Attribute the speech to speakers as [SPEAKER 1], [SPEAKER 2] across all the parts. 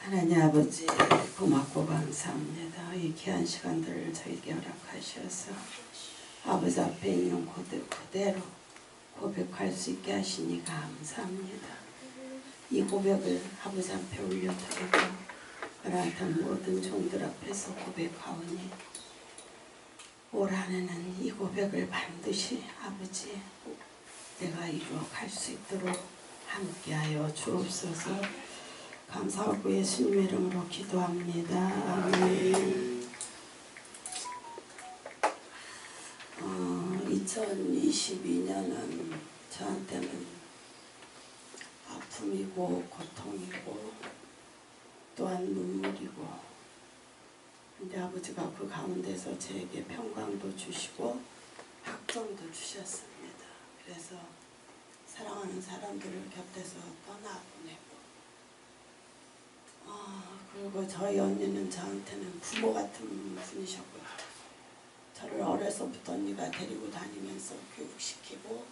[SPEAKER 1] 하나님 아버지 고맙고 감사합니다. 이 귀한 시간들을 저희에게 허락하셔서 아버지 앞에 있는 그대로 고백할 수 있게 하시니 감사합니다. 이 고백을 아버지 앞에 올려드리고 나한테 모든 종들 앞에서 고백하오니 올 한해는 이 고백을 반드시 아버지 내가 이루어갈 수 있도록 함께하여 주옵소서. 감사하고 예수님의 이름으로 기도합니다. 아멘. 2022년은 저한테는 아픔이고 고통이고 또한 눈물이고, 근데 아버지가 그 가운데서 저에게 평강도 주시고 학점도 주셨습니다. 그래서 사랑하는 사람들을 곁에서 떠나보내고, 그리고 저희 언니는 저한테는 부모 같은 분이셨거든요. 저를 어려서부터 언니가 데리고 다니면서 교육시키고,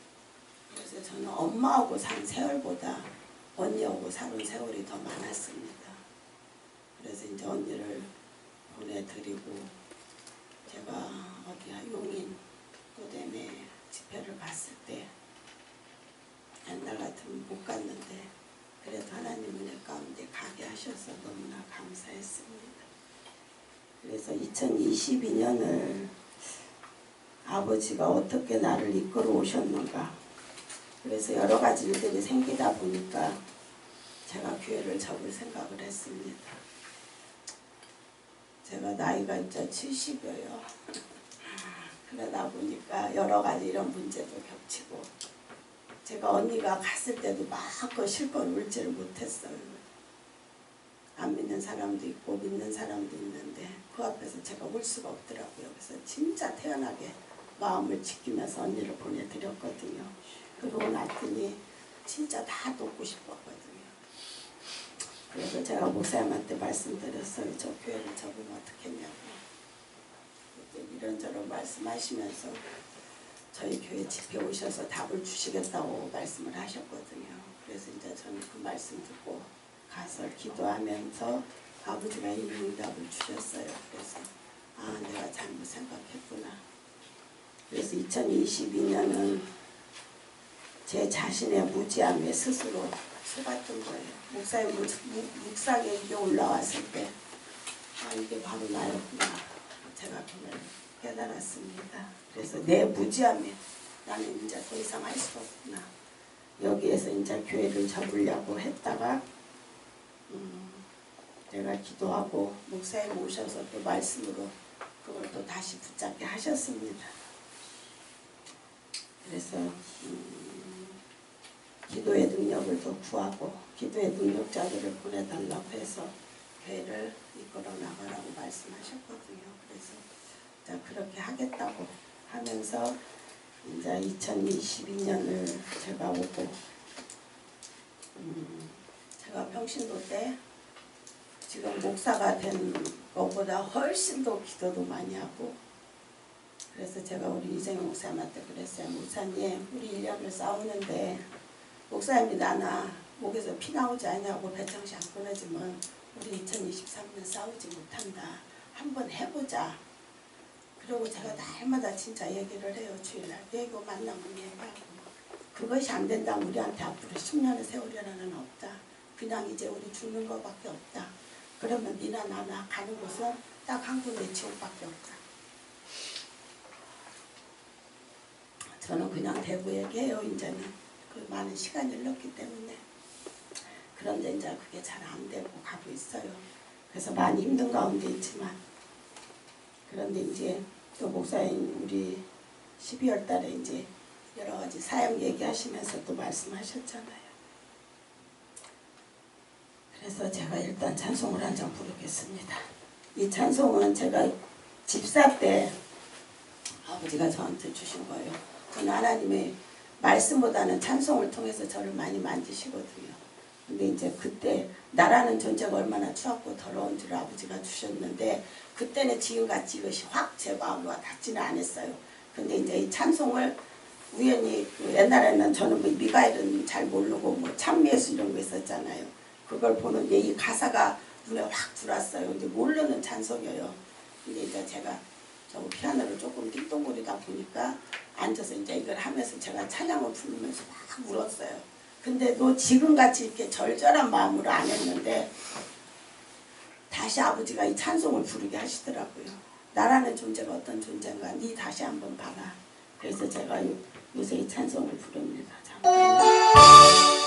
[SPEAKER 1] 그래서 저는 엄마하고 산 세월보다 언니하고 살은 세월이 더 많았습니다. 그래서 이제 언니를 보내드리고 제가 어디야 용인 또댐에 집회를 갔을 때 옛날 같으면 못 갔는데 그래도 하나님 은혜 가운데 가게 하셔서 너무나 감사했습니다. 그래서 2022년을 아버지가 어떻게 나를 이끌어 오셨는가, 그래서 여러 가지 일들이 생기다 보니까 제가 교회를 접을 생각을 했습니다. 제가 나이가 이제 70여요. 그러다 보니까 여러 가지 이런 문제도 겹치고, 제가 언니가 갔을 때도 마음껏 실컷 울지를 못했어요. 안 믿는 사람도 있고 믿는 사람도 있는데 그 앞에서 제가 울 수가 없더라고요. 그래서 진짜 태연하게 마음을 지키면서 언니를 보내드렸거든요. 그러고 났더니 진짜 다 돕고 싶었거든요. 그래서 제가 목사님한테 말씀드렸어요. 저 교회를 접으면 어떻겠냐고. 이런저런 말씀하시면서 저희 교회 집회 오셔서 답을 주시겠다고 말씀을 하셨거든요. 그래서 이제 저는 그 말씀 듣고 가서 기도하면서 아버지가 이 응답을 주셨어요. 그래서 내가 잘못 생각했구나. 그래서 2022년은 제 자신의 무지함에 스스로 속았던 거예요. 목사의 묵상에 이게 올라왔을 때 이게 바로 나였구나. 제가 그걸 깨달았습니다. 그래서 내 무지함에 나는 이제 더 이상 할 수가 없구나. 여기에서 이제 교회를 접으려고 했다가 내가 기도하고 목사님 오셔서 또 말씀으로 그걸 또 다시 붙잡게 하셨습니다. 그래서 기도의 능력을 더 구하고 기도의 능력자들을 보내달라고 해서 교회를 이끌어 나가라고 말씀하셨거든요. 그래서 그렇게 하겠다고 하면서 이제 2022년을 제가 오고, 제가 평신도 때 지금 목사가 된 것보다 훨씬 더 기도도 많이 하고, 그래서 제가 우리 이정희 목사님한테 그랬어요. 목사님, 우리 1년을 싸우는데 목사님이 나나 목에서 피 나오지 않냐고 배창시 안 끊어지면 우리 2023년 싸우지 못한다. 한번 해보자. 그리고 제가 날마다 진짜 얘기를 해요. 주일날 얘기고 만나면 얘기하고, 그것이 안 된다면 우리한테 앞으로 10년의 세월이라는 없다. 그냥 이제 우리 죽는 것밖에 없다. 그러면 니나 나나 가는 곳은 딱 한 군데 지옥밖에 없다. 저는 그냥 대구 얘기해요. 이제는 그 많은 시간이 흘렀기 때문에. 그런데 이제 그게 잘 안 되고 가고 있어요. 그래서 많이 힘든 가운데 있지만, 그런데 이제 또 목사님 우리 12월 달에 이제 여러 가지 사역 얘기하시면서 또 말씀하셨잖아요. 그래서 제가 일단 찬송을 한 장 부르겠습니다. 이 찬송은 제가 집사 때 아버지가 저한테 주신 거예요. 저는 하나님의 말씀보다는 찬송을 통해서 저를 많이 만지시거든요. 근데 이제 그때 나라는 존재가 얼마나 추웠고 더러운 줄 아버지가 주셨는데, 그때는 지금같이 이것이 확 제 마음과 닿지는 않았어요. 근데 이제 이 찬송을 우연히 옛날에는 저는 뭐 미가엘은 잘 모르고 뭐 참미예수 이런 거 있었잖아요. 그걸 보는데 이 가사가 눈에 확 들어왔어요. 근데 모르는 찬송이에요. 근데 이제 제가 저 피아노를 조금 띵동거리다 보니까 앉아서 이제 이걸 하면서 제가 찬양을 부르면서 막 울었어요. 근데 또 지금같이 이렇게 절절한 마음으로 안 했는데 다시 아버지가 이 찬송을 부르게 하시더라고요. 나라는 존재가 어떤 존재인가 네 다시 한번 봐라. 그래서 제가 요새 이 찬송을 부릅니다. 잠깐만요.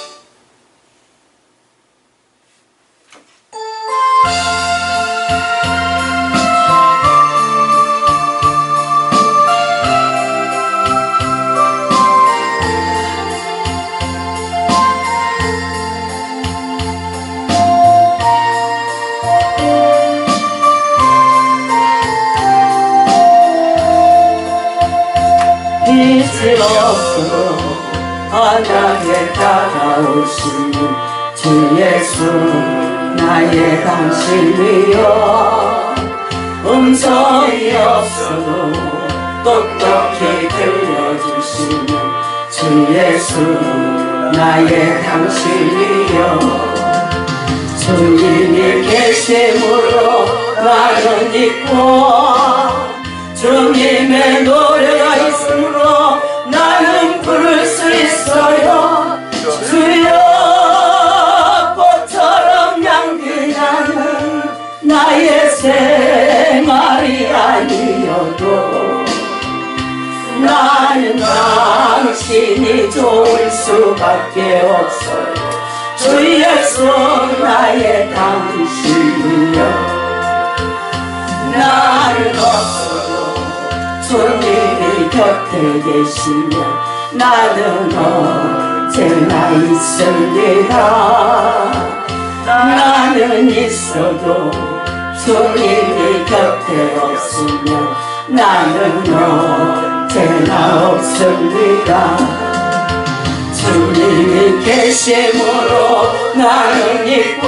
[SPEAKER 2] 빛이 없어 바다에 다가오신 주 예수 나의 당신이여 음성이 없어도 똑똑히 들려주시는 주 예수 나의 당신이여 주님이 계심으로 나는 있고 주님의 노래가 있으므로 나는 부를 수 있어요. 주여 꽃처럼 향기 나는 나의 생활이 아니어도 나는 당신이 좋을 수밖에 없어요. 주 예수 나의 당신이여 나는 없어도 주님이 곁에 계시면 나는 언제나 있습니다. 나는 있어도 주님이 곁에 없으면 나는 언제나 없습니다. 주님이 계심으로 나는 있고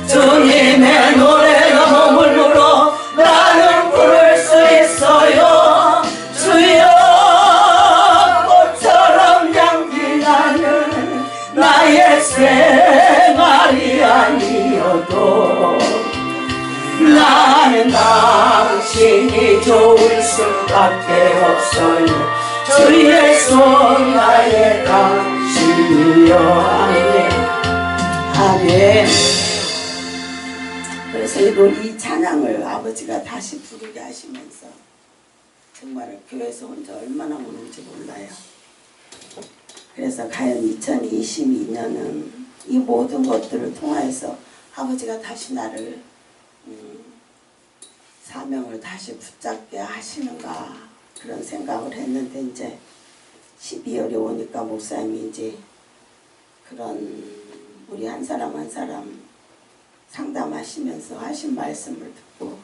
[SPEAKER 2] 주님의 노래가 머물므로 나는 부를 수 있어요. 주여 꽃처럼 향기 나는 나의 생활이 아니어도 나는 당신이 좋을 수밖에 없어요. 주 예수 나의 당신이여. 아멘.
[SPEAKER 1] 아멘. 그래서 이 찬양을 아버지가 다시 부르게 하시면서 정말 교회에서 혼자 얼마나 우는지 몰라요. 그래서 과연 2022년은 이 모든 것들을 통해서 아버지가 다시 나를 사명을 다시 붙잡게 하시는가 그런 생각을 했는데 이제 12월이 오니까 목사님이 이제 그런 우리 한 사람 한 사람 상담하시면서 하신 말씀을 듣고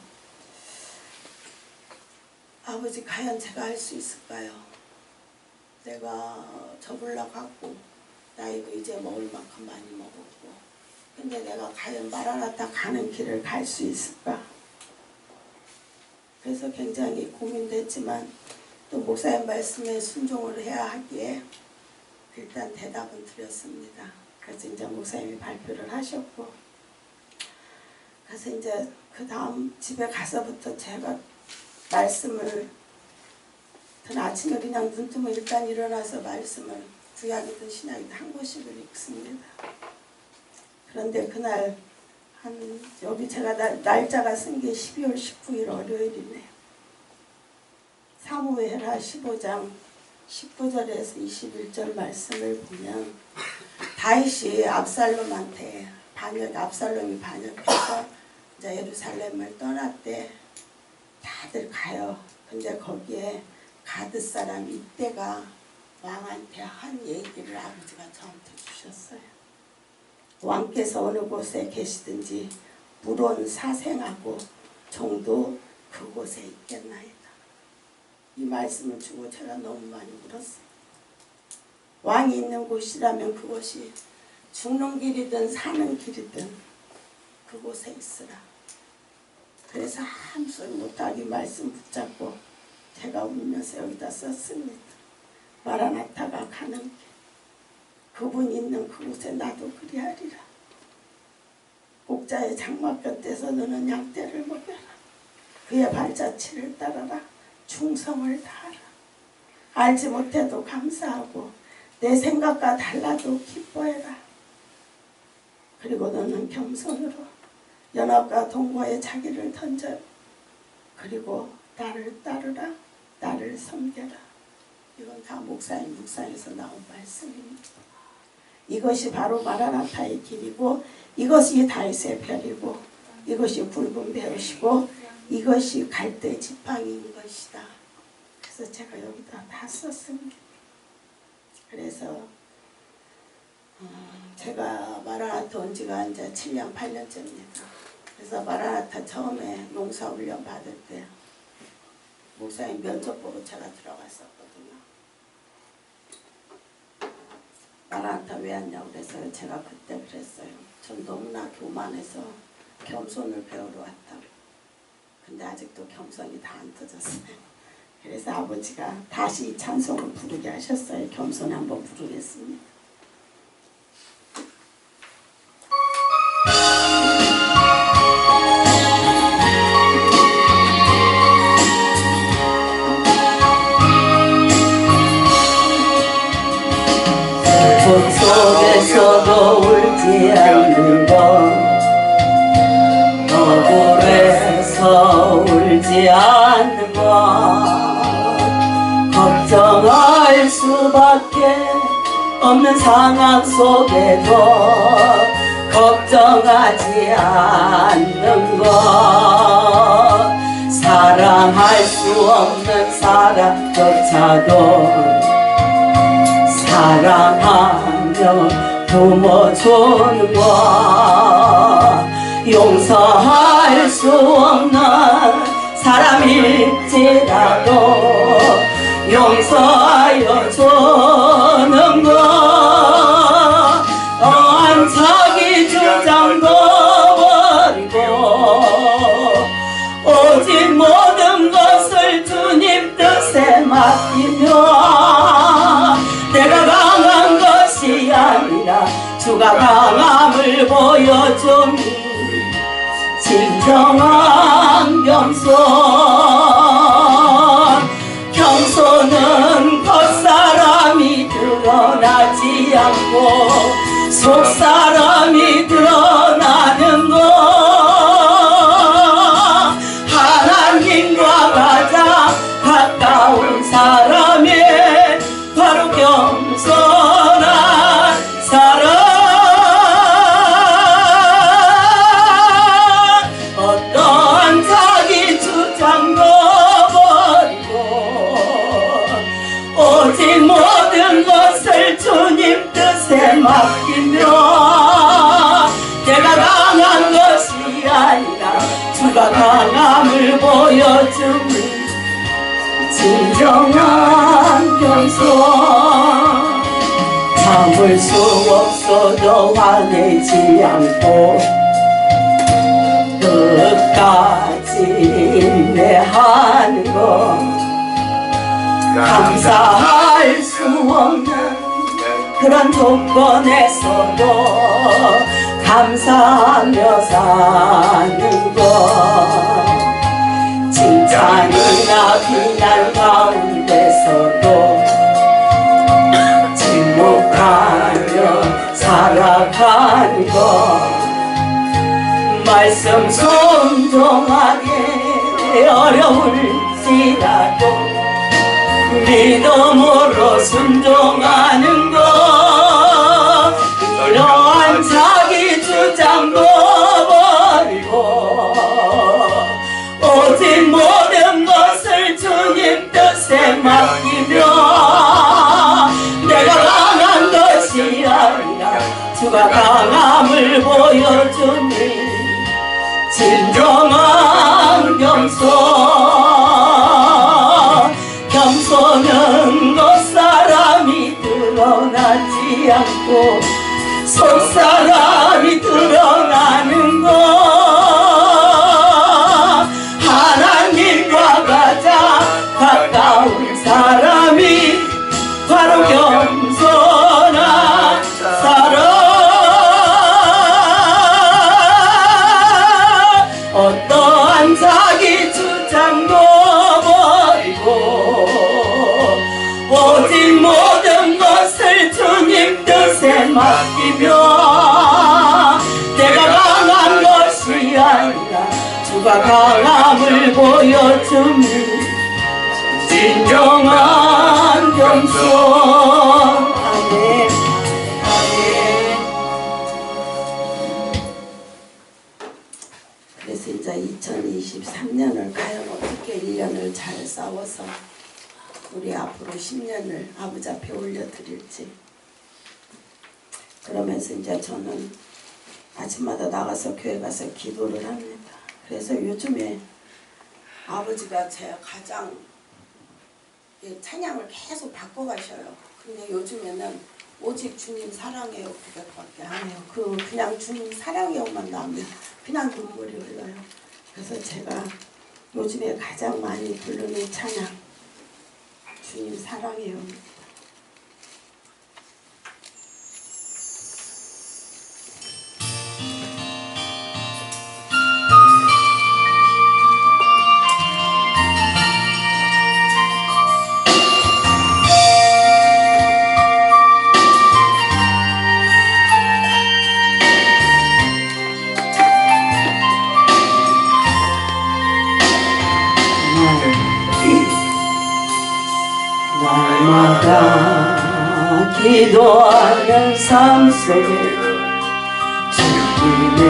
[SPEAKER 1] 아버지 과연 제가 할 수 있을까요? 내가 접으려고 하고 나이도 이제 먹을 만큼 많이 먹었고 근데 내가 과연 마라나타 가는 길을 갈 수 있을까? 그래서 굉장히 고민됐지만 또 목사님 말씀에 순종을 해야 하기에 일단 대답은 드렸습니다. 그래서 이제 목사님이 발표를 하셨고 그래서 이제 그 다음 집에 가서부터 제가 말씀을 아침에 그냥 눈 뜨면 일단 일어나서 말씀을 구약이든 신약이든 한 곳씩을 읽습니다. 그런데 그날 여기 제가 날짜가 쓴 게 12월 19일 월요일이네요. 사무엘하 15장 19절에서 21절 말씀을 보면 다윗이 압살롬한테 압살롬이 반역해서 이제 예루살렘을 떠났대. 다들 가요. 근데 거기에 가드 사람 이때가 왕한테 한 얘기를 아버지가 저한테 주셨어요. 왕께서 어느 곳에 계시든지 물론 사생하고 종도 그곳에 있겠나이다. 이 말씀을 주고 제가 너무 많이 울었어요. 왕이 있는 곳이라면 그곳이 죽는 길이든 사는 길이든 그곳에 있으라. 그래서 아무 소리 못하게 말씀 붙잡고 제가 울면서 여기다 썼습니다. 마라나타가 가는 길, 그분 있는 그곳에 나도 그리하리라. 꼭 목자의 장막 곁에서 너는 양떼를 먹여라. 그의 발자취를 따라라. 충성을 다하라. 알지 못해도 감사하고 내 생각과 달라도 기뻐해라. 그리고 너는 겸손으로 연합과 동거에 자기를 던져요. 그리고 나를 따르라. 나를 섬겨라. 이건 다 목사님 묵상에서 나온 말씀입니다. 이것이 바로 마라나타의 길이고 이것이 다윗의 별이고 이것이 붉은 배옷이고 이것이 갈대 지팡이인 것이다. 그래서 제가 여기다 다 썼습니다. 그래서 제가 마라나타 온 지가 이제 7년 8년째입니다. 그래서 마라나타 처음에 용사훈련 받을 때 목사님 면접 보고 제가 들어갔었거든요. 마라나타 왜 왔냐고 그래서 제가 그때 그랬어요. 전 너무나 교만해서 겸손을 배우러 왔다고. 근데 아직도 겸손이 다 안 터졌어요. 그래서 아버지가 다시 찬송을 부르게 하셨어요. 겸손 한번 부르겠습니다.
[SPEAKER 2] 슬픔 속에서도 울지 않는 것 억울해서 울지 않는 것 걱정할 수밖에 없는 상황 속에도 걱정하지 않는 것 사랑할 수 없는 사람조차도 사랑하며 품어주는 것 용서할 수 없는 사람일지라도 용서하여 주는 것 자기 주장도 버리고 오직 모든 것을 주님 뜻에 맡기며 내가 강한 것이 아니라 주가 강함을 보여주니 진정한 겸손은 겉사람이 드러나지 않고 속사람이 드러나는 것 하나님과 가장 가까운 사람이 바로 겸손한 사람 어떠한 자기 주장도 버리고 오직 모든 것을 주님 뜻에 맡기며 내가 강한 것이 아니라 주가 강함을 보여주니 진정한 겸손 참을 수 없어도 화내지 않고 끝까지 인내하는 것 감사할 수 없는 그런 조건에서도 감사하며 사는 것 칭찬이나 비난 가운데서도 침묵하며 살아가는 것 말씀 순종하게 어려울지라도 믿음으로 순종하는 것 이러한 자기 주장도 버리고 오직 모든 것을 주님 뜻에 맡기며 내가 강한 것이 아니라 주가 강함을 보여주니 진정한 겸손은 겉사람이 드러나지 않고 속사람이 드러나는 것 하나님과 가장 가까운 사람이 바로 겸손한 사람 맡기며 내가 강한 것이 아니라 주가 강함을 보여주는 진정한 겸손. 아멘.
[SPEAKER 1] 그래서 이제 2023년을 과연 어떻게 1년을 잘 싸워서 우리 앞으로 10년을 아버지 앞에 올려드릴지, 그러면서 이제 저는 아침마다 나가서 교회 가서 기도를 합니다. 그래서 요즘에 아버지가 제 가장 찬양을 계속 바꿔가셔요. 근데 요즘에는 오직 주님 사랑해요 그것밖에 안 해요. 그냥 주님 사랑해요만 나오면 그냥 눈물이 흘러요. 그래서 제가 요즘에 가장 많이 부르는 찬양 주님 사랑해요.
[SPEAKER 2] 날마다 기도하는 삶 속에 주님의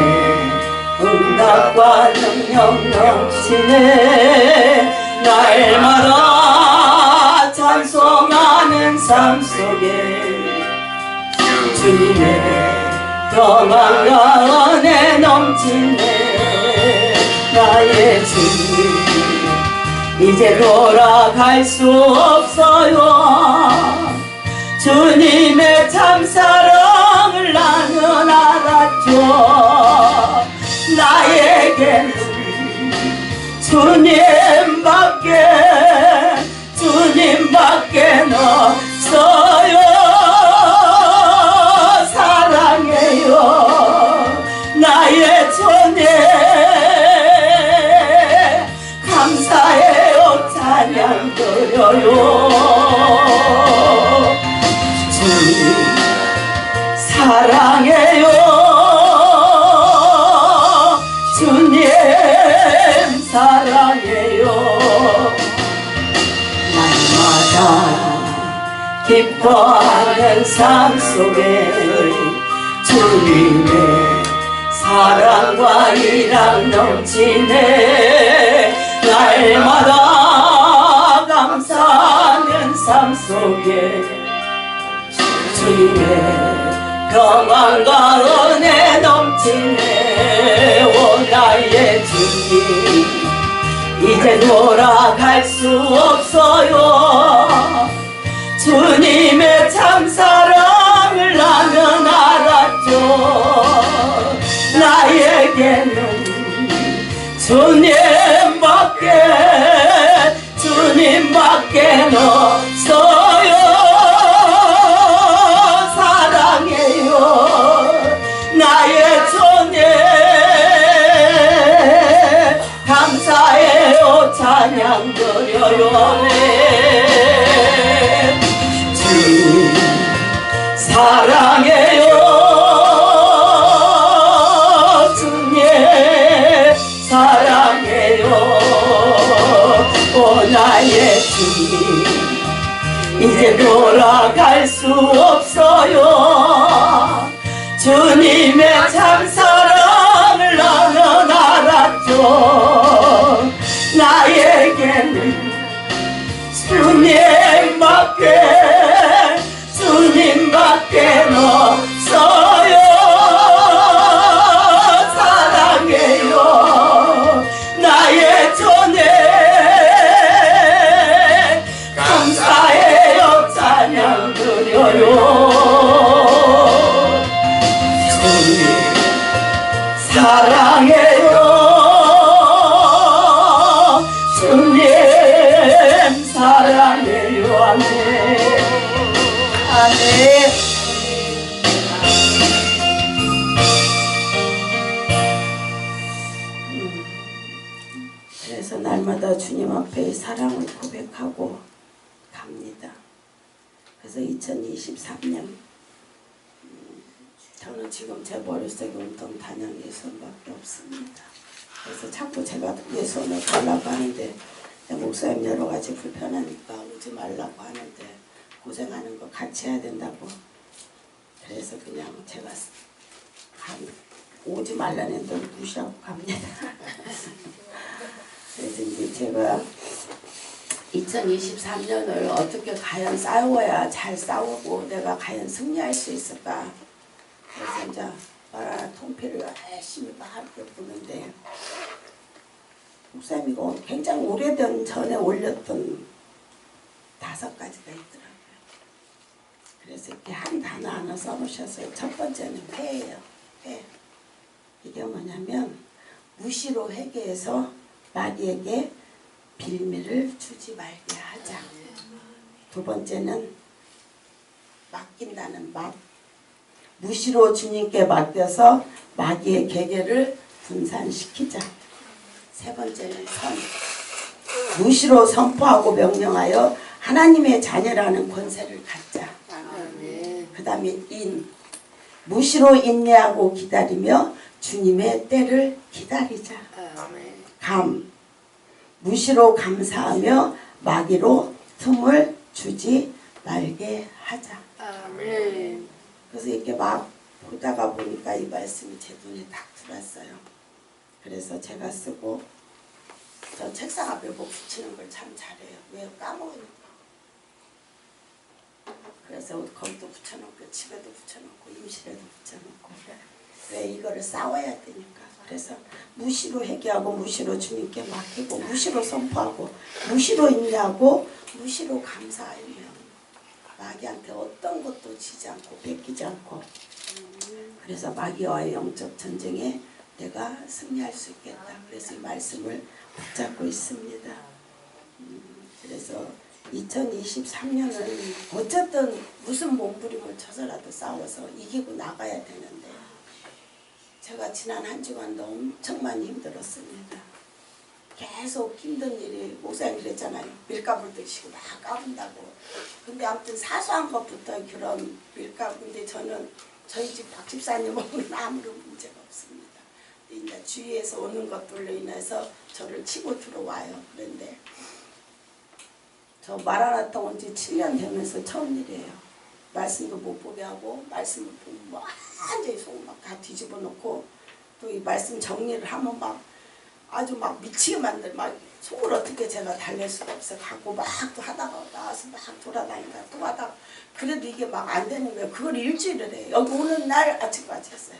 [SPEAKER 2] 응답과 능력 넘치네. 날마다 찬송하는 삶 속에 주님의 평안과 은혜 넘치네. 나의 주님 이제 돌아갈 수 없어요. 주님의 참 사랑을 나는 알았죠. 나에게는 주님밖에 없어요. 사랑해요 나의 주님, 감사해요 찬양 드려요. 주님 사랑해요. 주님 사랑해요. 날마다 기뻐하는 삶 속에 주님의 사랑과 일랑 넘치네. 날마다 감사하는 삶 속에 주님의 평안과 은혜 넘치네. 오 나의 주님 이제 돌아갈 수 없어요. 주님의 참 사랑을 나는 알았죠. 나에게는 주님밖에 없어요. 사랑해요 나의 주님, 감사해요 찬양 드려요. 주님 사랑해요. 주님 사랑해요. 오 나의 주님 이제 돌아갈 수 없어요. 주님의 참 사랑을 나는 알았죠. 나에게는 주님밖에 없어요. 사랑해요 나의 주님, 감사해요 찬양 드려요. 주님 사랑해요. 주님 사랑해요. 아멘 아멘.
[SPEAKER 1] 그래서 날마다 주님 앞에 사랑을 고백하고 갑니다. 그래서 2023년 저는 지금 제 머릿속에 온통 단양 예수님밖에 없습니다. 그래서 자꾸 제가 예수님을 가려고 하는데 목사님 여러 가지 불편하니까 오지 말라고 하는데 고생하는 거 같이 해야 된다고. 그래서 그냥 제가 오지 말라는 걸 무시하고 갑니다. 그래서 이제 제가 2023년을 어떻게 과연 싸워야 잘 싸우고 내가 과연 승리할 수 있을까. 그래서 이제 마라나 통피를 열심히 막 하루를 보는데 목사님 이거 굉장히 오래된 전에 올렸던 5가지가 있더라고요. 그래서 이렇게 한 단어 하나 써놓으셨어요. 첫 번째는 회예요. 회. 이게 뭐냐면 무시로 회개해서 마귀에게 빌미를 주지 말게 하자. 두 번째는 맡긴다는 막. 무시로 주님께 맡겨서 마귀의 계계를 분산시키자. 세 번째는 선. 무시로 선포하고 명령하여 하나님의 자녀라는 권세를 갖자. 그 다음에 인. 무시로 인내하고 기다리며 주님의 때를 기다리자. 감. 무시로 감사하며 마귀로 틈을 주지 말게 하자. 그래서 이렇게 막 보다가 보니까 이 말씀이 제 눈에 딱 들어왔어요. 그래서 제가 쓰고 저 책상 앞에 뭐 붙이는 걸 참 잘해요. 왜 까먹으니까. 그래서 거기도 붙여놓고 집에도 붙여놓고 임실에도 붙여놓고 왜 이거를 싸워야 되니까. 그래서 무시로 회개하고 무시로 주님께 맡기고 무시로 선포하고 무시로 인내하고 무시로 감사하며 마귀한테 어떤 것도 지지 않고 뺏기지 않고 그래서 마귀와의 영적 전쟁에 내가 승리할 수 있겠다. 그래서 이 말씀을 붙잡고 있습니다. 그래서 2023년은 어쨌든 무슨 몸부림을 쳐서라도 싸워서 이기고 나가야 되는데 제가 지난 한 주간도 엄청 많이 힘들었습니다. 계속 힘든 일이 목사님 그랬잖아요. 밀가루 드시고 막 까분다고. 근데 아무튼 사소한 것부터 그런 밀가루. 근데 저는 저희 집 박 집사님하고는 아무런 문제가 없습니다. 이제 주위에서 오는 것들로 인해서 저를 치고 들어와요. 그런데 저 마라나통 온 지 7년 되면서 처음 일이에요. 말씀도 못 보게 하고 말씀을 보면 완전히 속 막 다 뒤집어 놓고 또 이 말씀 정리를 하면 막 아주 막 미치게 만들 막 속을 어떻게 제가 달랠 수가 없어 갖고 막 또 하다가 나와서 막 돌아다니다가 또 하다가 그래도 이게 막 안 되는 거예요. 그걸 일주일을 해요. 여기 오는 날 아침까지 했어요.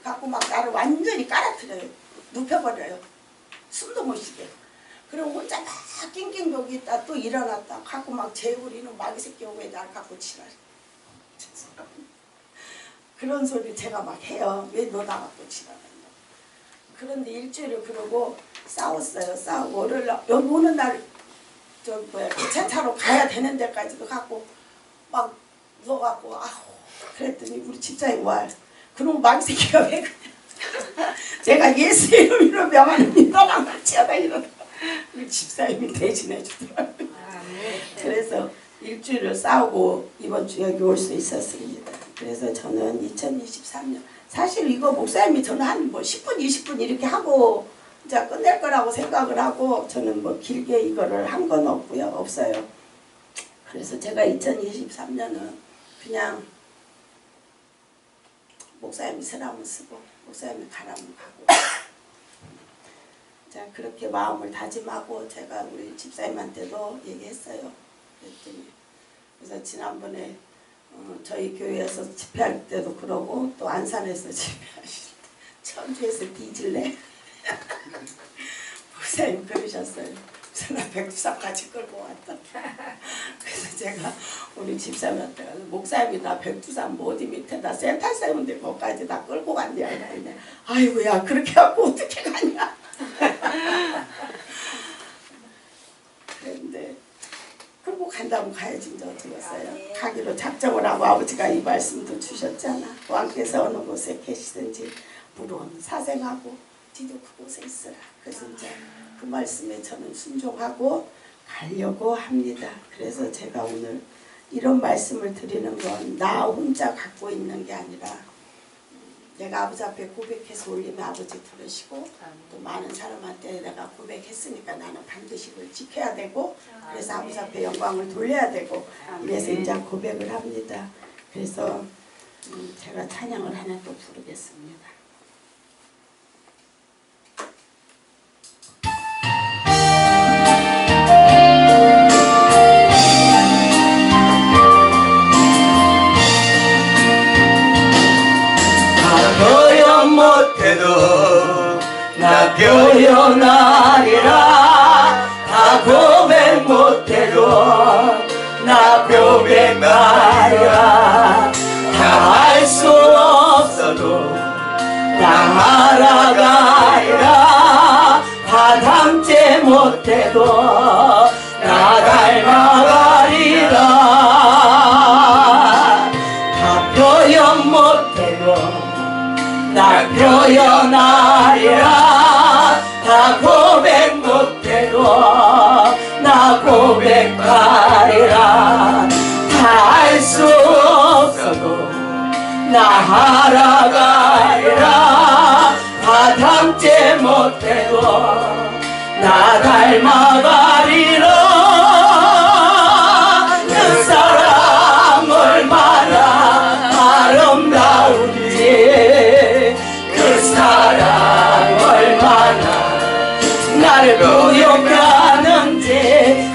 [SPEAKER 1] 갖고 막 나를 완전히 깔아뜨려요. 눕혀버려요. 숨도 못 쉬게. 그리고 혼자 막 낑낑 거기 있다 또 일어났다 갖고 막 재우리는 마귀 새끼 왜 날 갖고 치라래. 그런 소리 제가 막 해요. 왜 너 나 갖고 치라래. 그런데 일주일을 그러고 싸웠어요. 싸우고 월요일 날 여기 오는 날 저 뭐야 기차차로 가야 되는 데까지도 갖고 막 누워갖고 아우 그랬더니 우리 집사님 와 그럼 마귀 새끼가 왜 그래. 제가 예수 이름으로 명하는 너랑 같이 하다 이러다 우리 집사님이 대신해 주더라고요. 그래서 일주일을 싸우고 이번 주 여기 올 수 있었습니다. 그래서 저는 2023년 사실 이거 목사님이 저는 한 뭐 10분 20분 이렇게 하고 이제 끝낼 거라고 생각을 하고 저는 뭐 길게 이거를 한 건 없어요. 그래서 제가 2023년은 그냥 목사님이 쓰라면 쓰고 목사님이 가라면 가고 자 그렇게 마음을 다짐하고 제가 우리 집사님한테도 얘기했어요. 그랬더니 그래서 지난번에 저희 교회에서 집회할 때도 그러고 또 안산에서 집회하실 때 천주에서 뒤질래? 목사님 그러셨어요. 그래서 나 백두산까지 끌고 왔다. 그래서 제가 우리 집사님한테 가서 목사님이 나 백두산 뭐 어디 밑에다 센터 세운데 거기까지 다 끌고 갔냐 그랬는데 아이고야 그렇게 하고 어떻게 가냐. 그런데 끌고 간다면 가야지 이제 어쩌겠어요. 가기로 작정을 하고 아버지가 이 말씀도 주셨잖아. 왕께서 어느 곳에 계시든지 물론 사생하고 뒤도 그곳에 있으라. 그래서 이제 그 말씀에 저는 순종하고 가려고 합니다. 그래서 제가 오늘 이런 말씀을 드리는 건 나 혼자 갖고 있는 게 아니라 내가 아버지 앞에 고백해서 올리면 아버지 들으시고 또 많은 사람한테 내가 고백했으니까 나는 반드시 그걸 지켜야 되고 그래서 아버지 앞에 영광을 돌려야 되고 그래서 이제 고백을 합니다. 그래서 제가 찬양을 하나 또 부르겠습니다.
[SPEAKER 2] 표현 못해도 나 표현하리라. 다 고백 못해도 나 고백하리라. 다 할 수 없어도 나 알아가리라. 다 담지 못해도 나 닮아가리라. 다 표현 못해도 나 표현하리라. 다 고백 못해도 나 고백하리라. 다 할 수 없어도 나 알아가리라. 다 담지 못해도 나 닮아가리라. 그 사랑 얼마나 아름다운지 그 사랑 얼마나 나를 구속하는지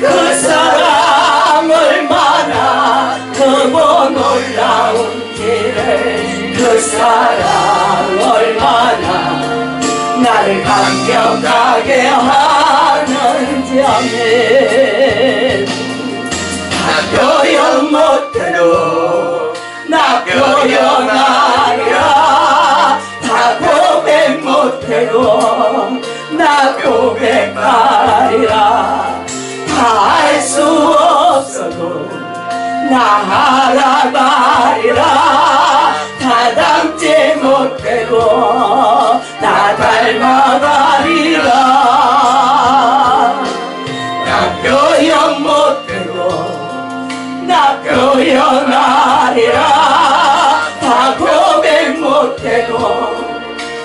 [SPEAKER 2] 그 사랑 얼마나 크고 놀라운지를 그 사랑 얼마나 나를 감격하게 하는지. 아멘. 나 표현 못해도 나 표현하리라. 다 고백 못해도 나 고백하리라. 다 할 수 없어도 나 알아가리라. 다 담지 못해도 나 닮아가리라. 나 표현 못해도 나 표현하리라. 다 고백 못해도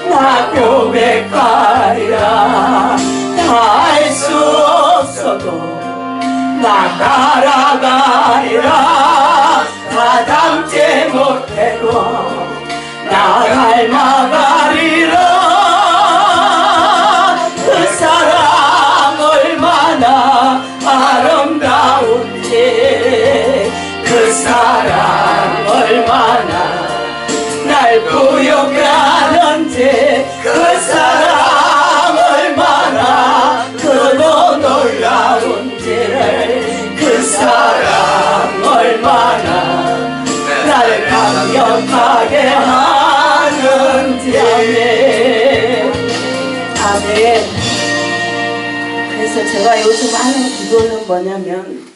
[SPEAKER 2] 나 고백하리라. 다 할 수 없어도 나 따라가리라. 다 담지 못해도 나 닮아가리라. 그 사랑 얼마나 아름다운지 그 사랑 얼마나 날 구속하는지 그 사랑 얼마나 크고 놀라운지를 그 사랑 얼마나 나를 감격하게 하는지. 아멘.
[SPEAKER 1] 아멘. 그래서 제가 요즘 하는 기도는 뭐냐면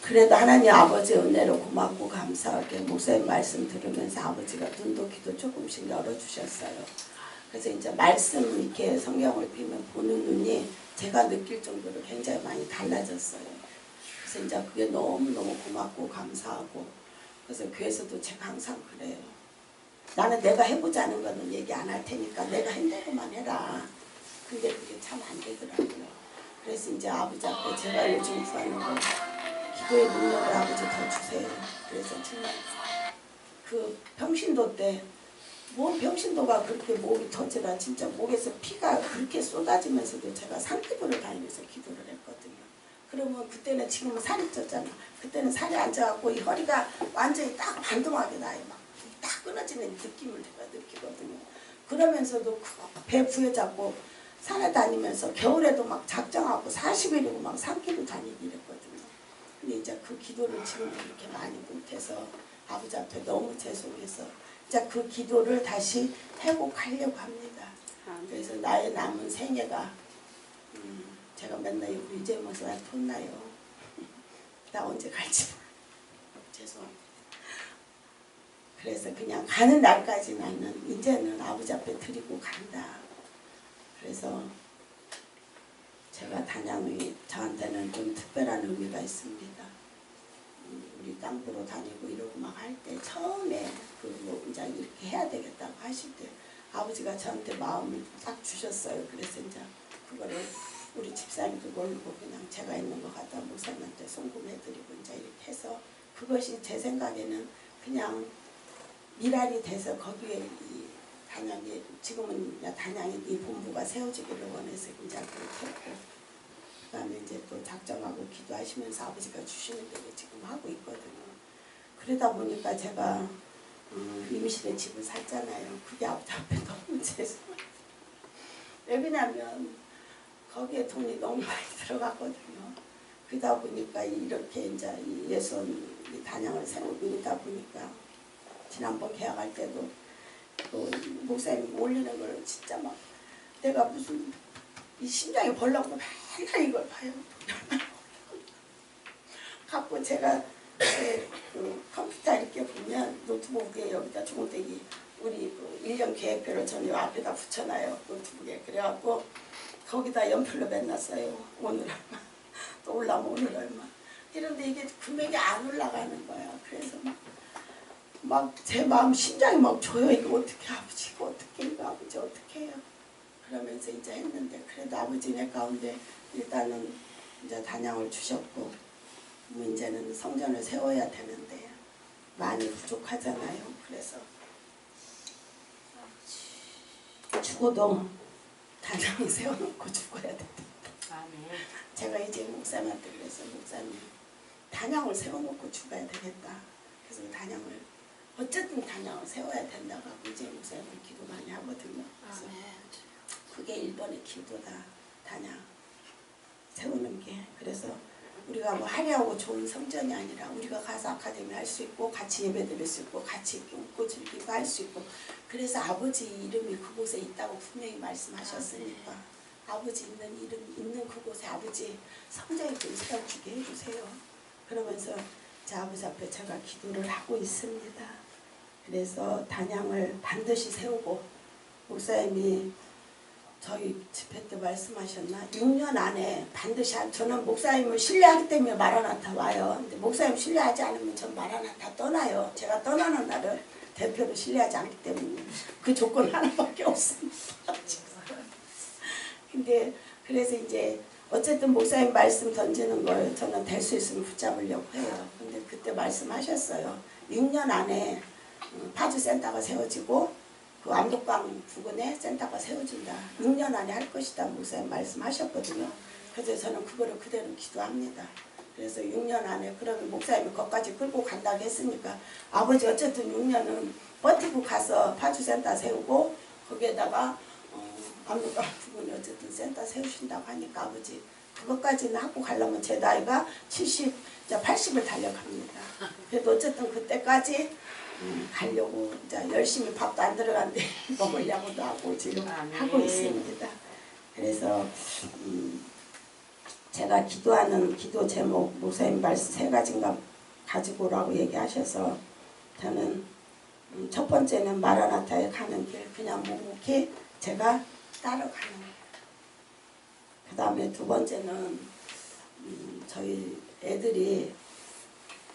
[SPEAKER 1] 그래도 하나님 아버지 은혜로 고맙고 감사하게 목사님 말씀 들으면서 아버지가 눈도 귀도 조금씩 열어주셨어요. 그래서 이제 말씀 이렇게 성경을 피면 보는 눈이 제가 느낄 정도로 굉장히 많이 달라졌어요. 그래서 이제 그게 너무너무 고맙고 감사하고 그래서 교회에서도 제가 항상 그래요. 나는 내가 해보자는 거는 얘기 안 할 테니까 내가 한 대로만 해라. 근데 그게 참 안 되더라고요. 그래서 이제 아버지 앞에 제가 요즘 구하는 거 기도의 능력을 아버지 더 주세요. 그래서 정말 그 병신도 때 뭐 병신도가 그렇게 목이 터지라 진짜 목에서 피가 그렇게 쏟아지면서도 제가 산기도를 다니면서 기도를 했거든요. 그러면 그때는 지금은 살이 쪘잖아. 그때는 살이 안 쪄갖고 이 허리가 완전히 딱 반동하게 나요. 막 딱 끊어지는 느낌을 제가 느끼거든요. 그러면서도 배 부여잡고 산에 다니면서 겨울에도 막 작정하고 40일이고 막 산길을 다니고 이랬거든요. 근데 이제 그 기도를 지금 그렇게 많이 못해서 아버지 앞에 너무 죄송해서 이제 그 기도를 다시 회복하려고 합니다. 그래서 나의 남은 생애가 제가 맨날 우리 이재모사한테 혼나요. 나 언제 갈지 죄송합니다. 그래서 그냥 가는 날까지 나는 이제는 아버지 앞에 드리고 간다. 그래서 제가 단양이 저한테는 좀 특별한 의미가 있습니다. 우리 땅 보러 다니고 이러고 막 할 때 처음에 그뭐 이제 이렇게 해야 되겠다고 하실 때 아버지가 저한테 마음을 딱 주셨어요. 그래서 이제 그거를 우리 집사님도 모르고 그냥 제가 있는 거 갖다 목사님한테 송금해드리고 이제 이렇게 해서 그것이 제 생각에는 그냥 미랄이 돼서 거기에 이 단양이 지금은 단양이 이 본부가 세워지기를 원해서 이제 그렇게 했고 그다음에 이제 또 작정하고 기도하시면서 아버지가 주시는 대로 지금 하고 있거든요. 그러다 보니까 제가 임실에 집을 샀잖아요. 그게 아버지 앞에 너무 죄송해요. 왜 그러냐면 거기에 돈이 너무 많이 들어갔거든요. 그러다 보니까 이렇게 이제 이 예수원 단양을 세우고 이러다 보니까 지난번 계약할 때도 또 목사님 올리는 걸 진짜 막 내가 무슨 이 심장이 벌렁고 맨날 이걸 봐요. 갖고 제가 그 컴퓨터 이렇게 보면 노트북에 여기다 종대기 우리 그 1년 계획표를 저는 앞에다 붙여놔요. 노트북에. 그래갖고 거기다 연필로 맨날 써요. 오늘 얼마 또 올라오면 오늘 얼마 이런데 이게 금액이 안 올라가는 거야. 그래서 막 제 마음 심장이 막 조여. 이거 어떻게 아버지 이거 어떻게 이거 아버지 어떻게 해요. 그러면서 이제 했는데 그래도 아버지네 가운데 일단은 이제 단양을 주셨고 뭐 이제는 성전을 세워야 되는데 많이 부족하잖아요. 그래서 죽어도 단양을 세워놓고 죽어야 된다. 제가 이제 목사님한테 그래서 목사님 단양을 세워놓고 죽어야 되겠다. 그래서 단양을 어쨌든 단양을 세워야 된다고 하고 이제 목사님은 기도 많이 하거든요. 그래서 그게 1번의 기도다. 단양 세우는 게. 그래서 우리가 뭐 화려하고 좋은 성전이 아니라 우리가 가서 아카데미 할 수 있고 같이 예배 드릴 수 있고 같이 웃고 즐기고 할 수 있고 그래서 아버지 이름이 그곳에 있다고 분명히 말씀하셨으니까 아버지 있는 이름 있는 그곳에 아버지 성전을 좀 세워주게 해주세요. 그러면서 제 아버지 앞에 제가 기도를 하고 있습니다. 그래서 단양을 반드시 세우고 목사님이 저희 집회 때 말씀하셨나? 6년 안에 반드시 저는 목사님을 신뢰하기 때문에 마라나타 와요. 근데 목사님 신뢰하지 않으면 전 마라나타 떠나요. 제가 떠나는 날을 대표로 신뢰하지 않기 때문에 그 조건 하나밖에 없습니다. 근데 그래서 이제 어쨌든 목사님 말씀 던지는 걸 저는 될 수 있으면 붙잡으려고 해요. 근데 그때 말씀하셨어요. 6년 안에 파주 센터가 세워지고 그 암독방 부근에 센터가 세워진다. 6년 안에 할 것이다. 목사님 말씀하셨거든요. 그래서 저는 그거를 그대로 기도합니다. 그래서 6년 안에 그러면 목사님이 거기까지 끌고 간다고 했으니까 아버지 어쨌든 6년은 버티고 가서 파주 센터 세우고 거기에다가 암독방 부근에 어쨌든 센터 세우신다고 하니까 아버지 그것까지는 하고 가려면 제 나이가 70, 80을 달려갑니다. 그래도 어쨌든 그때까지 가려고 이제 열심히 밥도 안 들어간데 먹으려고도 하고 지금 하고 있습니다. 그래서 제가 기도하는 기도 제목 목사님 말씀 3가지인가 가지고 오라고 얘기하셔서 저는 첫 번째는 마라나타에 가는 길 그냥 묵묵히 제가 따라가는 거예요. 그 다음에 두 번째는 저희 애들이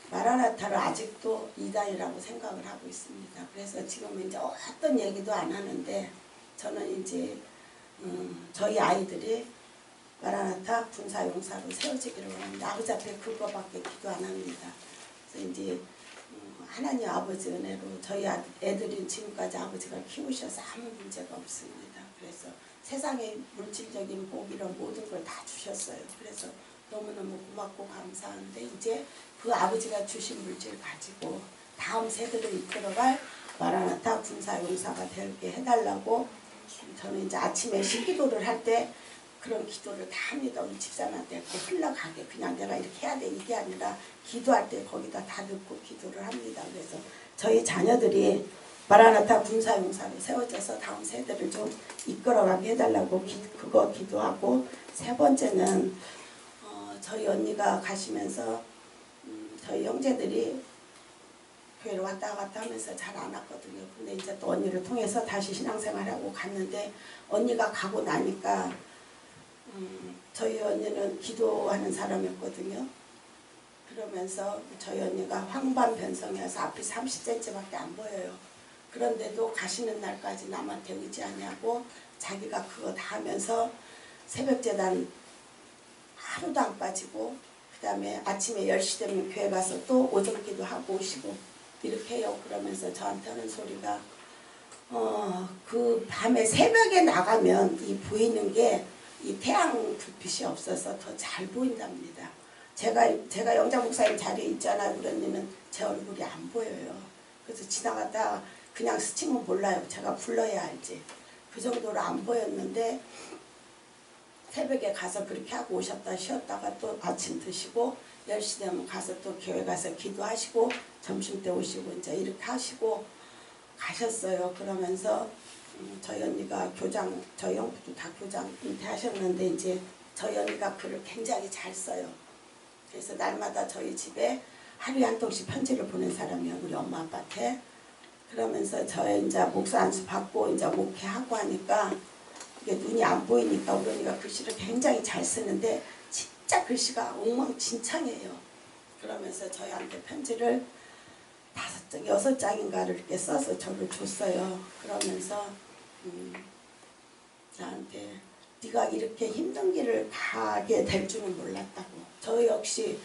[SPEAKER 1] 마라나타를 아직도 이단이라고 생각을 하고 있습니다. 그래서 지금 이제 어떤 얘기도 안 하는데 저는 이제 저희 아이들이 마라나타 군사용사로 세워지기를 원합니다. 아버지 앞에 그거밖에 기도 안 합니다. 그래서 이제 하나님 아버지 은혜로 저희 애들이 지금까지 아버지가 키우셔서 아무 문제가 없습니다. 그래서 세상의 물질적인 복 이런 모든 걸 다 주셨어요. 그래서 너무너무 고맙고 감사한데 이제 그 아버지가 주신 물질 가지고 다음 세대를 이끌어갈 마라나타 군사용사가 되게 해달라고 저는 이제 아침에 식기도를 할 때 그런 기도를 다 합니다. 우리 집사람한테 흘러가게 그냥 내가 이렇게 해야 돼 이게 아니라 기도할 때 거기다 다 넣고 기도를 합니다. 그래서 저희 자녀들이 마라나타 군사용사로 세워져서 다음 세대를 좀 이끌어가게 해달라고 그거 기도하고 세 번째는 저희 언니가 가시면서 저희 형제들이 교회를 왔다 갔다 하면서 잘 안 왔거든요. 근데 이제 또 언니를 통해서 다시 신앙생활하고 갔는데 언니가 가고 나니까 저희 언니는 기도하는 사람이었거든요. 그러면서 저희 언니가 황반 변성이어서 앞이 30cm밖에 안 보여요. 그런데도 가시는 날까지 남한테 의지하냐고 자기가 그거 다 하면서 새벽재단 하루도 안 빠지고 그 다음에 아침에 10시 되면 교회 가서 또 오전기도 하고 오시고 이렇게 해요. 그러면서 저한테 하는 소리가 그 밤에 새벽에 나가면 이 보이는 게 이 태양 불빛이 없어서 더 잘 보인답니다. 제가 영자 목사님 자리에 있잖아요. 그러면은 제 얼굴이 안 보여요. 그래서 지나가다 그냥 스치면 몰라요. 제가 불러야 알지. 그 정도로 안 보였는데 새벽에 가서 그렇게 하고 오셨다 쉬었다가 또 아침 드시고 10시 되면 가서 또 교회 가서 기도하시고 점심때 오시고 이제 이렇게 하시고 가셨어요. 그러면서 저희 언니가 교장, 저희 형부도 다 교장 은퇴하셨는데 이제 저희 언니가 글을 굉장히 잘 써요. 그래서 날마다 저희 집에 하루에 한 통씩 편지를 보낸 사람이에요. 우리 엄마 아빠한테. 그러면서 저희 이제 목사 안수 받고 이제 목회하고 하니까 이게 눈이 안 보이니까 우리 언니가 글씨를 굉장히 잘 쓰는데 진짜 글씨가 엉망진창이에요. 그러면서 저희한테 편지를 5장, 6장인가를 이렇게 써서 저를 줬어요. 그러면서 저한테 네가 이렇게 힘든 길을 가게 될 줄은 몰랐다고. 저 역시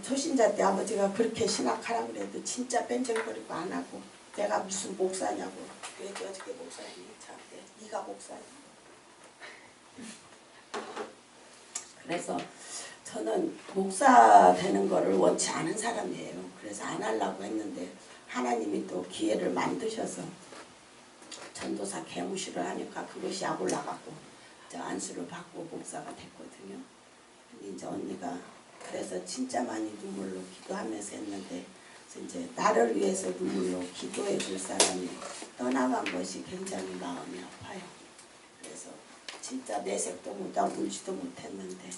[SPEAKER 1] 초신자 때 아버지가 그렇게 신학하라 그래도 진짜 뺀질거리고 안 하고 내가 무슨 목사냐고. 그랬더니 어저께 목사님이 저한테 네가 목사냐. 그래서 저는 목사 되는 거를 원치 않은 사람이에요. 그래서 안 하려고 했는데 하나님이 또 기회를 만드셔서 전도사 개무시를 하니까 그것이 약 올라가고 안수를 받고 목사가 됐거든요. 근데 이제 언니가 그래서 진짜 많이 눈물로 기도하면서 했는데 이제 나를 위해서 눈물로 기도해 줄 사람이 떠나간 것이 굉장히 마음이 아파요. 그래서 진짜 내색도 못하고 울지도 못했는데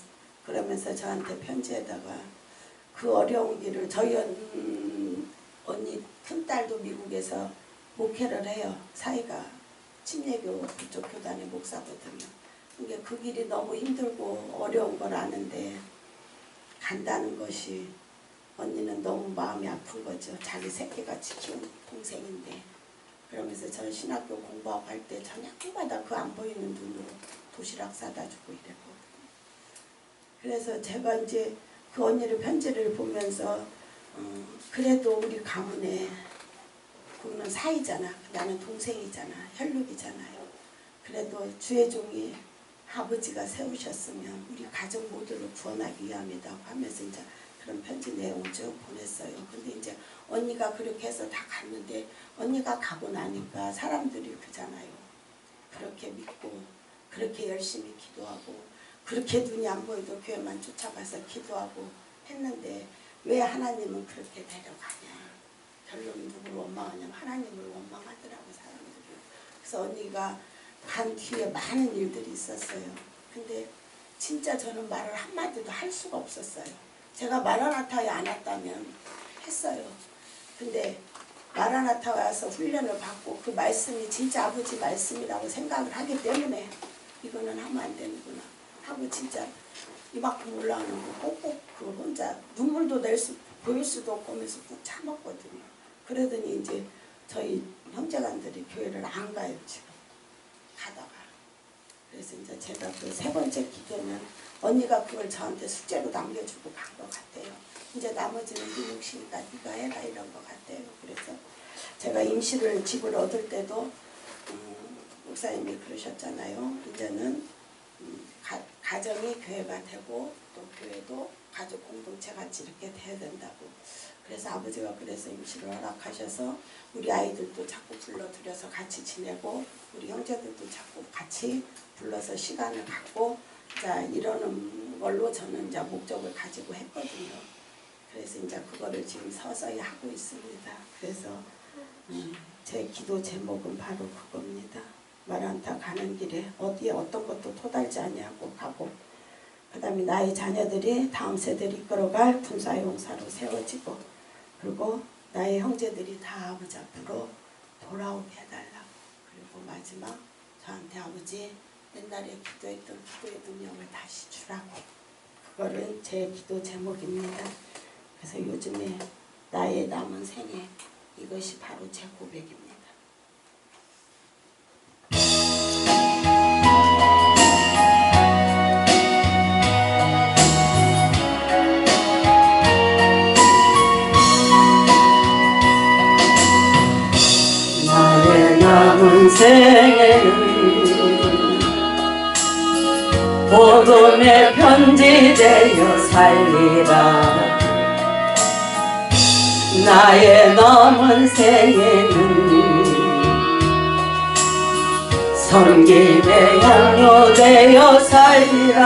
[SPEAKER 1] 그러면서 저한테 편지에다가 그 어려운 길을 저희 언니 큰딸도 미국에서 목회를 해요. 사이가 침례교 그쪽 교단의 목사거든요. 근데 그 길이 너무 힘들고 어려운 걸 아는데 간다는 것이 언니는 너무 마음이 아픈 거죠. 자기 새끼같이 키운 동생인데. 그러면서 전 신학교 공부하고 할 때 저녁마다 그 안 보이는 눈으로 도시락 사다 주고 이랬거든요. 그래서 제가 이제 그 언니를 편지를 보면서 그래도 우리 가문에 그는 사이잖아. 나는 동생이잖아. 혈육이잖아요. 그래도 주의 종이 아버지가 세우셨으면 우리 가족 모두를 구원하기 위함이다 하면서 이제 그런 편지 내용을 쭉 보냈어요. 근데 이제 언니가 그렇게 해서 다 갔는데 언니가 가고 나니까 사람들이 그잖아요. 그렇게 믿고 그렇게 열심히 기도하고 그렇게 눈이 안 보여도 교회만 쫓아가서 기도하고 했는데 왜 하나님은 그렇게 데려가냐. 결론 누구를 원망하냐면 하나님을 원망하더라고 사람들이. 그래서 언니가 간 뒤에 많은 일들이 있었어요. 근데 진짜 저는 말을 한마디도 할 수가 없었어요. 제가 마라나타에 안 왔다면 했어요. 근데 마라나타 와서 훈련을 받고 그 말씀이 진짜 아버지 말씀이라고 생각을 하기 때문에 이거는 하면 안 되는구나 하고 진짜 이만큼 올라오는 거 꼭꼭 그 혼자 눈물도 보일 수도 없고 하면서 꾹 참았거든요. 그러더니 이제 저희 형제간들이 교회를 안 가요 지금. 가다가. 그래서 이제 제가 그 3번째 기도는 언니가 그걸 저한테 숙제로 남겨주고 간 것 같아요. 이제 나머지는 네 몫이니까 네가 해라 이런 것 같아요. 그래서 제가 임시를 집을 얻을 때도 목사님이 그러셨잖아요. 이제는 가정이 교회가 되고 또 교회도 가족 공동체 같이 이렇게 돼야 된다고. 그래서 아버지가 그래서 임시를 허락하셔서 우리 아이들도 자꾸 불러들여서 같이 지내고 우리 형제들도 자꾸 같이 불러서 시간을 갖고 자 이러는 걸로 저는 이제 목적을 가지고 했거든요. 그래서 이제 그거를 지금 서서히 하고 있습니다. 그래서 제 기도 제목은 바로 그겁니다. 마라나타 가는 길에 어디에 어떤 것도 토달지 아니하고 가고 그 다음에 나의 자녀들이 다음 세대를 이끌어갈 군사용사로 세워지고 그리고 나의 형제들이 다 아버지 앞으로 돌아오게 해달라고. 그리고 마지막 저한테 아버지 옛날에 기도했던 기도의 능력을 다시 주라고. 그거를 제 기도 제목입니다. 그래서 요즘에 나의 남은 생에 이것이 바로 제 고백입니다.
[SPEAKER 2] 나의 남은 생에는 복음의 편지 되어 살리라. 나의 남은 생에는 섬김의 향로 되어 살리라.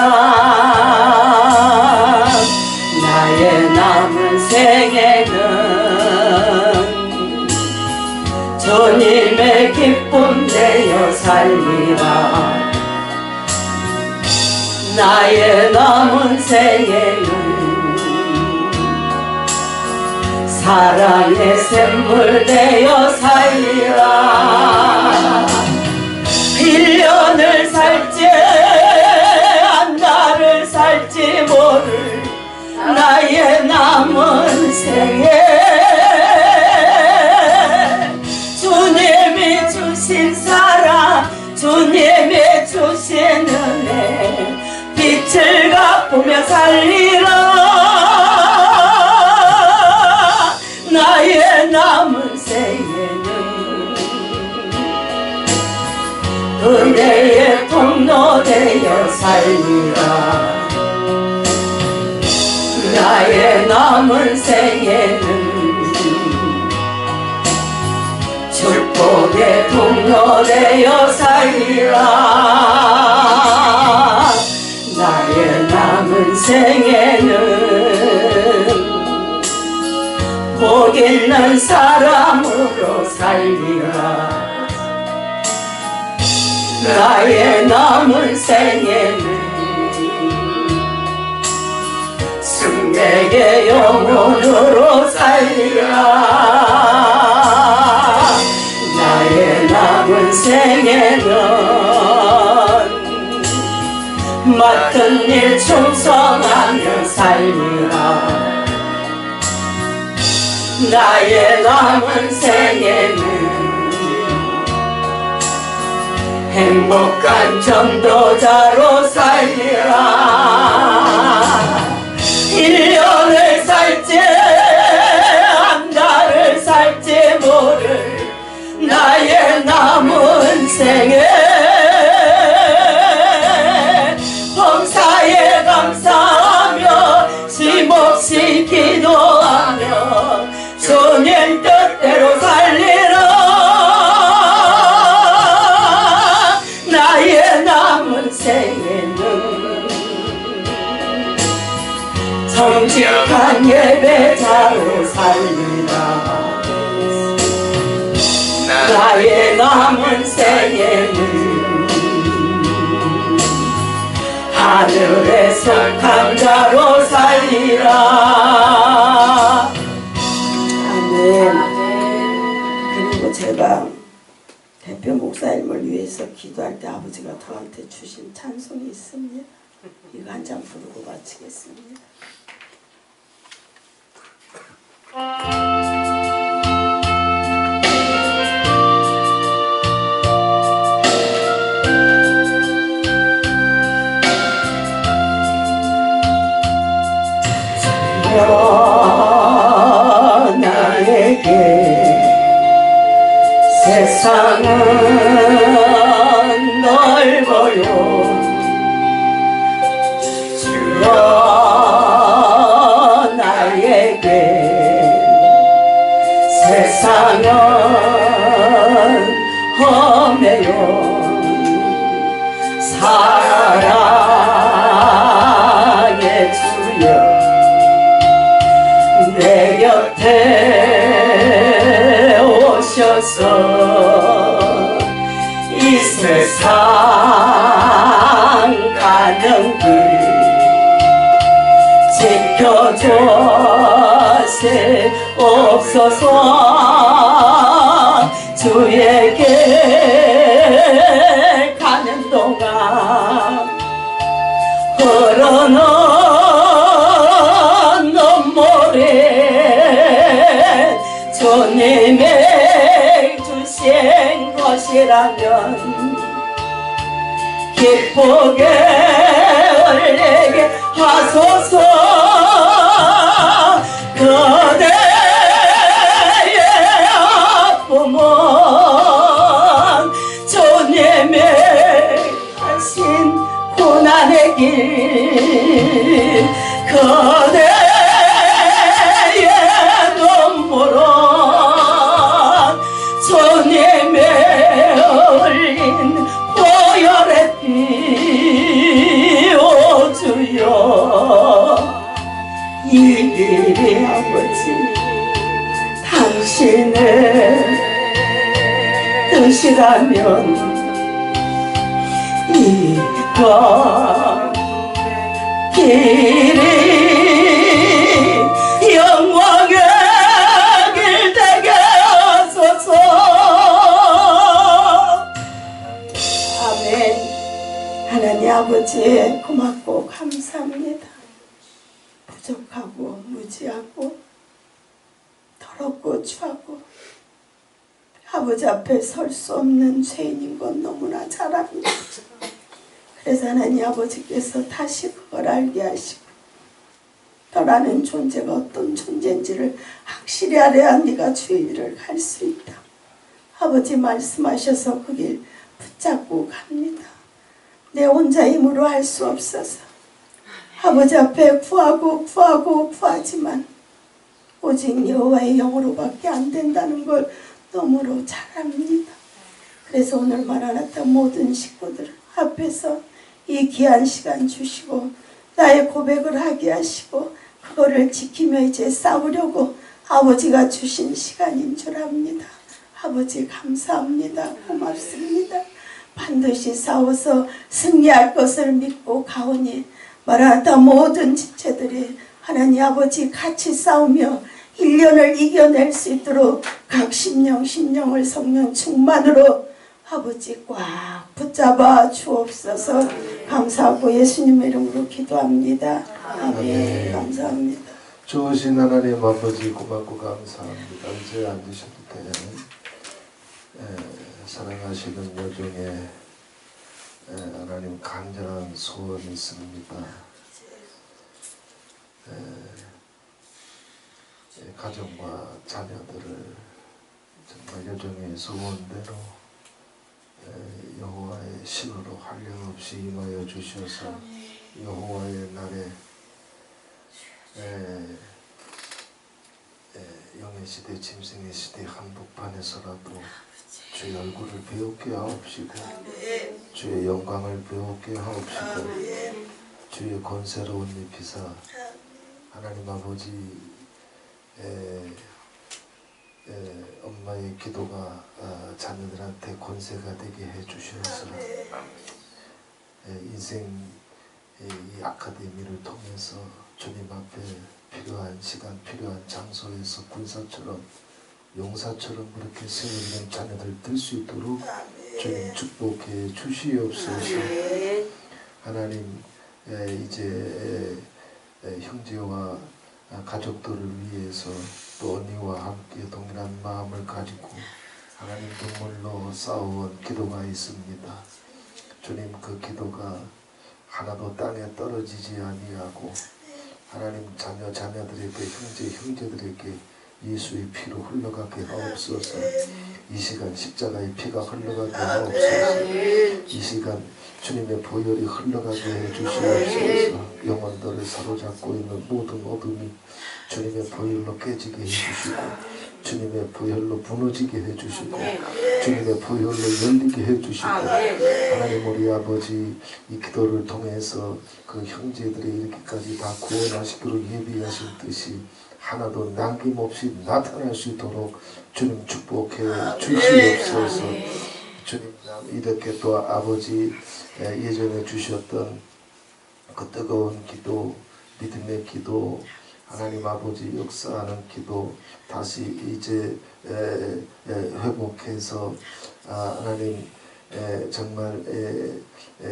[SPEAKER 2] 나의 남은 생에는 주님의 기쁨 되어 살리라. 나의 남은 생에는 사랑의 샘물 되어 살리라. 1년을 살지 한 달을 살지 모를 나의 남은 생에 주님이 주신 사랑 주님이 주신 은혜 빛을 갚으며 살리라. 나의 남은 생에는 은혜의 통로 되어 살리라. 나의 남은 생에는 축복의 통로 되어 살리라. 나의 남은 생에는 복 있는 사람으로 살리라. 나의 남은 생에는 승백의 영혼으로 살리라. 나의 남은 생에는 맡은 일 충성하며 살리라. 나의 남은 생에는 행복한 전도자로 살리라. 1년을 살지 한 달을 살지 모를 나의 남은 생에 범사에 감사하며 쉼없이 기도하며 주님 뜻대로 살리라. 나의 남은 생에는 정직한 예배자로 살리라. 나의 남은 생에는 하늘에 속한 자로 살리라.
[SPEAKER 1] 아멘. 그리고 제가 대표 목사님을 위해서 기도할 때 아버지가 저한테 주신 찬송이 있습니다. 이거 한 장 부르고 마치겠습니다.
[SPEAKER 2] 나에게 세상은 넓어요. 주여 나에게 세상은 험해요. 사랑의 주여 내 곁에 오셔서 이 세상 가는 길 지켜주시옵소서. 주에게 가는 동안 흐르는 되시라면 기쁘게 올리게 하소서. 그대의 아픔은 주님이 하신 고난의 길, 그대의 눈물은 주님이 흘린 보혈의 피. 오 주여, 이 길이 아버지 당신의 뜻이라면 이번 길이 영광의 길 되게 하소서.
[SPEAKER 1] 아멘. 하나님 아버지 고맙고 감사합니다. 부족하고 무지하고 더럽고 추하고 아버지 앞에 설 수 없는 죄인인 건 너무나 잘 압니다. 그래서 하나님 아버지께서 다시 그걸 알게 하시고 너라는 존재가 어떤 존재인지를 확실히 알아야 네가 주의 일을 갈 수 있다. 아버지 말씀하셔서 그 길 붙잡고 갑니다. 내 혼자 힘으로 할 수 없어서 아버지 앞에 구하지만 오직 여호와의 영으로밖에 안 된다는 걸 너무로 잘 압니다. 그래서 오늘 마라나타 모든 식구들 앞에서 이 귀한 시간 주시고 나의 고백을 하게 하시고 그거를 지키며 이제 싸우려고 아버지가 주신 시간인 줄 압니다. 아버지 감사합니다. 고맙습니다. 반드시 싸워서 승리할 것을 믿고 가오니 마라나타 모든 지체들이 하나님 아버지 같이 싸우며 1년을 이겨낼 수 있도록 각 심령을 성령 충만으로 아버지 꽉 붙잡아 주옵소서. 감사하고 예수님의 이름으로 기도합니다. 아멘. 감사합니다.
[SPEAKER 3] 좋으신 하나님 아버지 고맙고 감사합니다. 이제 앉으셔도 돼요. 사랑하시는 여종의 하나님 간절한 소원이 있습니다. 가정과 자녀들을 정말 여종의 소원대로 여호와의 신으로 한량없이 임하여 주셔서 여호와의 날에 영의 시대 짐승의 시대 한복판에서라도 주의 얼굴을 배우게 하옵시고 주의 영광을 배우게 하옵시고 주의 권세로운 입히사 하나님 아버지 엄마의 기도가 자녀들한테 권세가 되게 해주셔서 인생 이 아카데미를 통해서 주님 앞에 필요한 시간 필요한 장소에서 군사처럼 용사처럼 그렇게 세우는 자녀들 될 수 있도록 주님 축복해 주시옵소서. 하나님 이제 형제와 가족들을 위해서 또 언니와 함께 동일한 마음을 가지고 하나님 눈물로 쌓아온 기도가 있습니다. 주님 그 기도가 하나도 땅에 떨어지지 아니하고 하나님 자녀들에게 형제들에게 예수의 피로 흘러가게 하옵소서. 이 시간 십자가의 피가 흘러가게 하옵소서. 이 시간 주님의 보혈이 흘러가게 해주시옵소서. 영혼들을 사로잡고 있는 모든 어둠이 주님의 보혈로 깨지게 해주시고 주님의 보혈로 무너지게 해주시고 주님의 보혈로 열리게 해주시고 하나님 우리 아버지 이 기도를 통해서 그 형제들이 이렇게까지 다 구원하시기로 예비하신 뜻이 하나도 남김없이 나타날 수 있도록 주님 축복해 주시옵소서. 주님 이렇게 또 아버지 예전에 주셨던 그 뜨거운 기도 믿음의 기도 하나님 아버지 역사하는 기도 다시 이제 회복해서 하나님 정말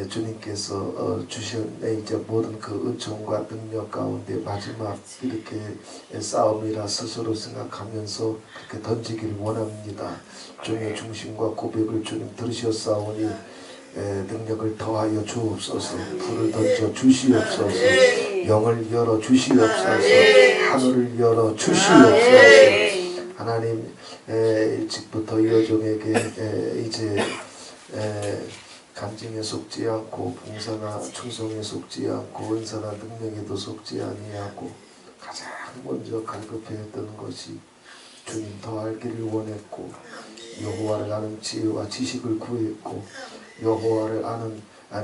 [SPEAKER 3] 주님께서 주신 이제 모든 그 은총과 능력 가운데 마지막 이렇게 싸움이라 스스로 생각하면서 그렇게 던지기를 원합니다. 주님의 중심과 고백을 주님 들으셨사오니 능력을 더하여 주옵소서. 불을 던져 주시옵소서. 영을 열어 주시옵소서. 하늘을 열어 주시옵소서. 하나님 일찍부터 여종에게 이제 간증에 속지 않고 봉사나 충성에 속지 않고 은사나 능력에도 속지 아니하고 가장 먼저 갈급했던 것이 주님 더 알기를 원했고 여호와를 아는 지혜와 지식을 구했고 여호와를 아는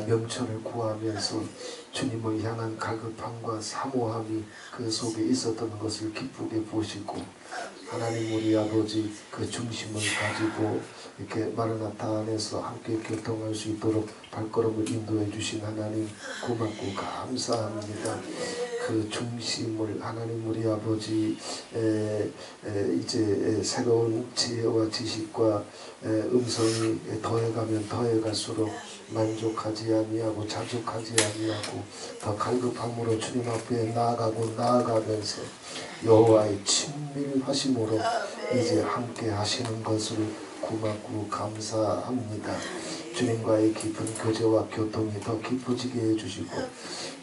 [SPEAKER 3] 명철을 구하면서 주님을 향한 갈급함과 사모함이 그 속에 있었던 것을 기쁘게 보시고 하나님 우리 아버지 그 중심을 가지고 이렇게 마르나타 안에서 함께 교통할 수 있도록 발걸음을 인도해 주신 하나님 고맙고 감사합니다. 그 중심을 하나님 우리 아버지 이제 새로운 지혜와 지식과 음성이 더해가면 더해갈수록 만족하지 아니하고 자족하지 아니하고 더 갈급함으로 주님 앞에 나아가면서 여호와의 친밀하심으로 이제 함께 하시는 것을 고맙고 감사합니다. 주님과의 깊은 교제와 교통이 더 깊어지게 해주시고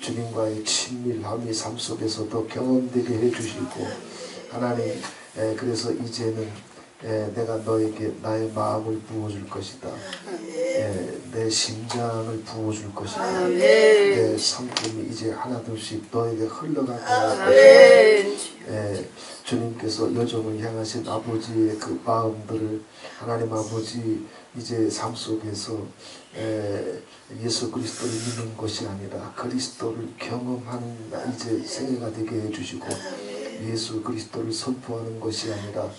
[SPEAKER 3] 주님과의 친밀함이 삶 속에서 더 경험되게 해주시고 하나님 그래서 이제는 내가 너에게 나의 마음을 부어줄 것이다. 내 심장을 부어줄 것이다. 내 성품이 이제 하나둘씩 너에게 흘러갈 것이다. 주님께서 여종을 향하신 아버지의 그 마음들을 하나님 아버지 이제 삶 속에서 예수 그리스도를 믿는 것이 아니라 그리스도를 경험하는 이제 생애가 되게 해주시고 예수 그리스도를 선포하는 것이 아니라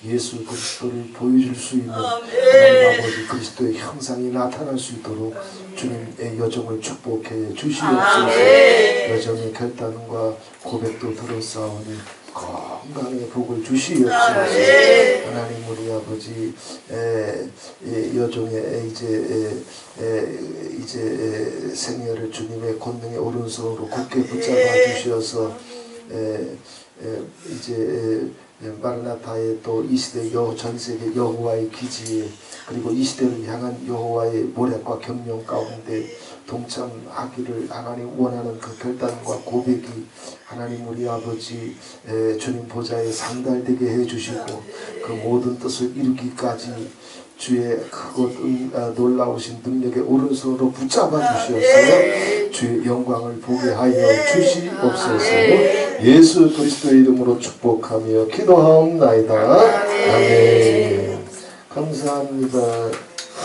[SPEAKER 3] 예수 그리스도를 보여줄 수 있는 하나님 아버지 그리스도의 형상이 나타날 수 있도록 주님의 여정을 축복해 주시옵소서. 여정의 결단과 고백도 들었사오니 건강의 복을 주시옵소서. 하나님 우리 아버지 여종의 이제 생애를 주님의 권능의 오른손으로 굳게 붙잡아 주셔서 이제 마르나타의 또 이 시대 전 세계 여호와의 기지에 그리고 이 시대를 향한 여호와의 모략과 경륜 가운데 동참하기를 하나님 원하는 그 결단과 고백이 하나님 우리 아버지 주님 보좌에 상달되게 해주시고 그 모든 뜻을 이루기까지 주의 크고 놀라우신 능력의 오른손으로 붙잡아 주시옵소서. 주의 영광을 보게 하여 주시옵소서. 예수 그리스도의 이름으로 축복하며 기도하옵나이다. 아멘. 감사합니다.